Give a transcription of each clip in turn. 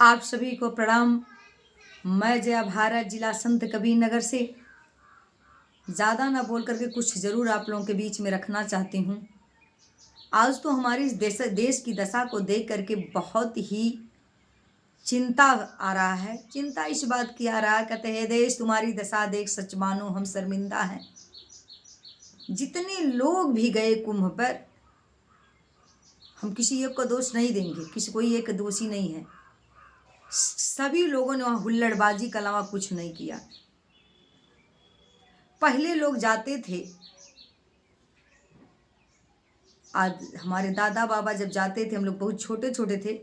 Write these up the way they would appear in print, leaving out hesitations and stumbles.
आप सभी को प्रणाम। मैं जया भारत, जिला संत कबीर नगर से ज़्यादा ना बोल करके कुछ ज़रूर आप लोगों के बीच में रखना चाहती हूँ। आज तो हमारी इस देश की दशा को देख करके बहुत ही चिंता आ रहा है। चिंता इस बात की आ रहा है, कहते हैं देश तुम्हारी दशा देख सच मानो हम शर्मिंदा हैं। जितने लोग भी गए कुंभ पर, हम किसी एक को दोष नहीं देंगे, किसी कोई एक दोषी नहीं है। सभी लोगों ने वहाँ हुल्लड़बाजी के अलावा कुछ नहीं किया। पहले लोग जाते थे, आज हमारे दादा बाबा जब जाते थे, हम लोग बहुत छोटे छोटे थे,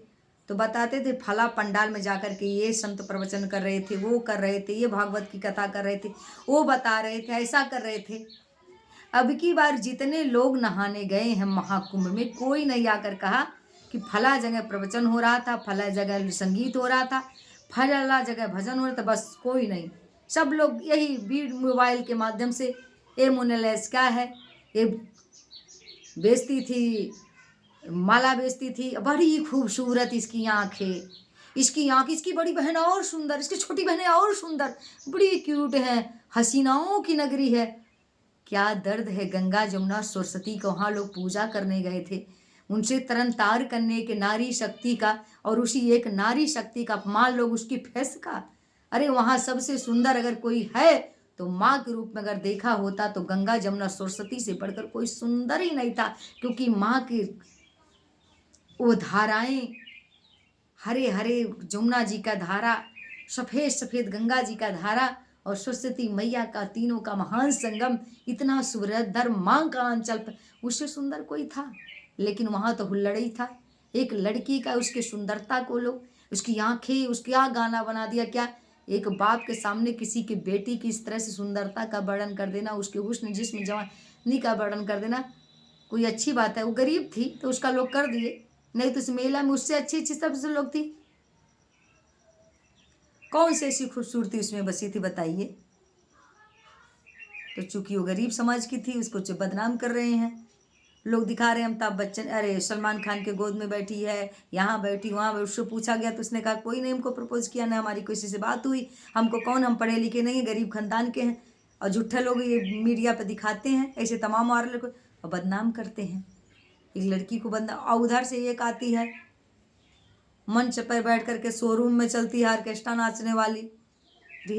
तो बताते थे फला पंडाल में जाकर के ये संत प्रवचन कर रहे थे, वो कर रहे थे, ये भागवत की कथा कर रहे थे, वो बता रहे थे, ऐसा कर रहे थे। अब की बार जितने लोग नहाने गए हैं महाकुंभ में, कोई नहीं आकर कहा कि फला जगह प्रवचन हो रहा था, फला जगह संगीत हो रहा था, फला जगह भजन हो रहा था। बस कोई नहीं, सब लोग यही बीड मोबाइल के माध्यम से ये मोनेलेस क्या है, ये बेचती थी, माला बेचती थी, बड़ी खूबसूरत इसकी आंखें, इसकी आंख, इसकी बड़ी बहन और सुंदर, इसकी छोटी बहनें और सुंदर, बड़ी क्यूट हैं, हसीनाओं की नगरी है। क्या दर्द है गंगा जमुना सरस्वती का, वहाँ लोग पूजा करने गए थे, उनसे तरन तार करने के नारी शक्ति का, और उसी एक नारी शक्ति का अपमान लोग उसकी फेस का। अरे वहाँ सबसे सुंदर अगर कोई है तो माँ के रूप में अगर देखा होता तो गंगा जमुना सरस्वती से बढ़कर कोई सुंदर ही नहीं था, क्योंकि माँ की वो धाराएं, हरे हरे जमुना जी का धारा, सफ़ेद सफ़ेद गंगा जी का धारा और सरस्वती मैया का, तीनों का महान संगम, इतना सुरदर माँ का अंचल, उससे सुंदर कोई था? लेकिन वहाँ तो हुल्लड़ ही था। एक लड़की का, उसके सुंदरता को लोग, उसकी आंखें, उसकी क्या गाना बना दिया। क्या एक बाप के सामने किसी की बेटी की इस तरह से सुंदरता का वर्णन कर देना, उसके हुस्न जिस्म जवानी का वर्णन कर देना, कोई अच्छी बात है? वो गरीब थी तो उसका लोग कर दिए, नहीं तो इस मेला में उससे अच्छी अच्छी सबसे लोग थी। कौन सी ऐसी खूबसूरती उसमें बसी थी बताइए? तो चूंकि वो गरीब समाज की थी, उसको बदनाम कर रहे हैं लोग, दिखा रहे हैं अमिताभ बच्चन, अरे सलमान खान के गोद में बैठी है, यहाँ बैठी, वहाँ बैठी। उससे पूछा गया तो उसने कहा कोई नहीं हमको प्रपोज किया, ना हमारी किसी से बात हुई, हमको कौन, हम पढ़े लिखे नहीं, गरीब खानदान के हैं। और झूठे लोग ये मीडिया पर दिखाते हैं, ऐसे तमाम और लोग बदनाम करते हैं एक लड़की को बदनाम। और उधर से एक आती है मंच पर बैठ करके, शोरूम में चलती है ऑर्केस्ट्रा नाचने वाली,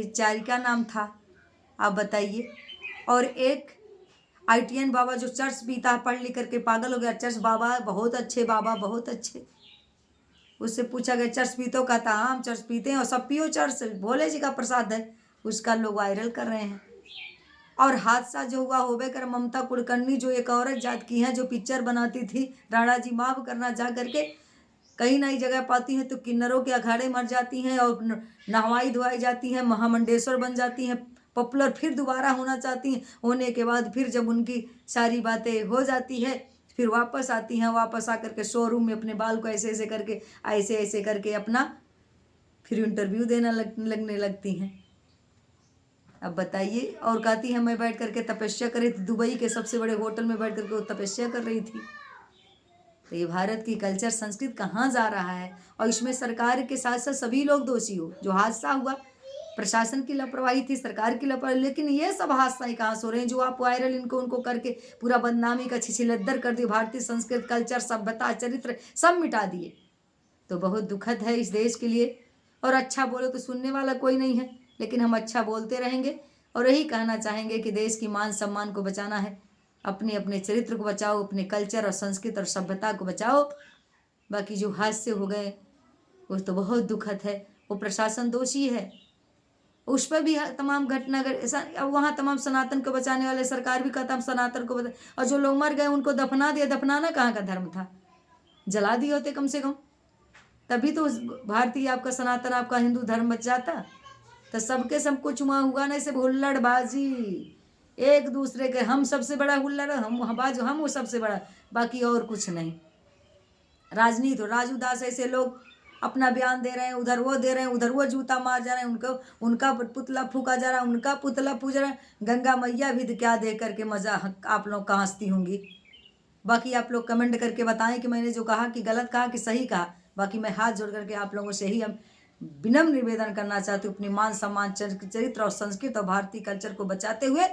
चारिका नाम था, आप बताइए। और एक ITN बाबा जो चर्च पीता है, पढ़ लिख करके पागल हो गया, चर्च बाबा बहुत अच्छे, बाबा बहुत अच्छे। उससे पूछा गया चर्च पीतो, कहता हाँ हम चर्च पीते हैं और सब पियो, चर्च भोले जी का प्रसाद है। उसका लोग वायरल कर रहे हैं। और हादसा जो हुआ होबे कर, ममता कुलकर्णी जो एक औरत जात की है, जो पिक्चर बनाती थी, राणा जी माफ करना जा करके, कहीं नई जगह पाती हैं तो किन्नरों के अखाड़े मर जाती हैं और नहवाई धुआई जाती हैं, महामंडेश्वर बन जाती हैं, पॉपुलर फिर दोबारा होना चाहती हैं। होने के बाद फिर जब उनकी सारी बातें हो जाती है, फिर वापस आती हैं, वापस आकर के शोरूम में अपने बाल को ऐसे ऐसे करके, ऐसे ऐसे करके अपना फिर इंटरव्यू देना लगने लगती हैं। अब बताइए। और कहती है मैं बैठ करके तपस्या कर रही थी, दुबई के सबसे बड़े होटल में बैठ करके वो तपस्या कर रही थी। तो ये भारत की कल्चर संस्कृति कहाँ जा रहा है? और इसमें सरकार के साथ साथ सभी लोग दोषी हो। जो हादसा हुआ, प्रशासन की लापरवाही थी, सरकार की लापरवाही, लेकिन ये सब हादसा कहाँ से हो रहे हैं? जो आप वायरल इनको उनको करके पूरा बदनामी का छिछिलद्दर कर दिए, भारतीय संस्कृति, कल्चर, सभ्यता, चरित्र सब मिटा दिए। तो बहुत दुखद है इस देश के लिए। और अच्छा बोलो तो सुनने वाला कोई नहीं है, लेकिन हम अच्छा बोलते रहेंगे और यही कहना चाहेंगे कि देश की मान सम्मान को बचाना है, अपने अपने चरित्र को बचाओ, अपने कल्चर और संस्कृति और सभ्यता को बचाओ। बाकी जो हादसे हो गए वो तो बहुत दुखद है, वो प्रशासन दोषी है, उस पर भी तमाम घटना। अब वहाँ तमाम सनातन को बचाने वाले, सरकार भी कहता हम सनातन को बचा, और जो लोग मर गए उनको दफना दिया। दफनाना कहाँ का धर्म था? जला दिए होते कम से कम, तभी तो भारतीय आपका सनातन आपका हिंदू धर्म बच जाता। तो सबके सब कुछ वहाँ हुआ नहीं, सिर्फ हुल्लड़बाजी, एक दूसरे के, हम सबसे बड़ा हुल्लड़, हम बाजू, हम वो सबसे बड़ा, बाकी और कुछ नहीं। राजनीति हो, राजू दास ऐसे लोग अपना बयान दे रहे हैं, उधर वो दे रहे हैं, उधर वो जूता मार जा रहे हैं, उनका पुतला फूका जा रहा है, उनका पुतला पूज रहा है। गंगा मैया भी क्या देख करके मजा आप लोग का हंसती होंगी। बाकी आप लोग कमेंट करके बताएं कि मैंने जो कहा कि गलत कहा कि सही कहा, बाकी मैं हाथ जोड़ करके आप लोगों से ही हम विनम्र निवेदन करना चाहती हूँ, अपनी मान सम्मान चरित्र और संस्कृत और भारतीय कल्चर को बचाते हुए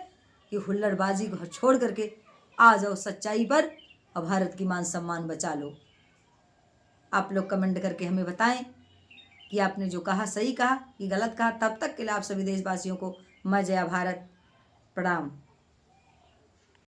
कि हुल्लड़बाजी को छोड़ करके आ जाओ सच्चाई पर और भारत की मान सम्मान बचा लो। आप लोग कमेंट करके हमें बताएं कि आपने जो कहा सही कहा कि गलत कहा। तब तक के लिए आप सभी देशवासियों को मैं जया भारत, प्रणाम।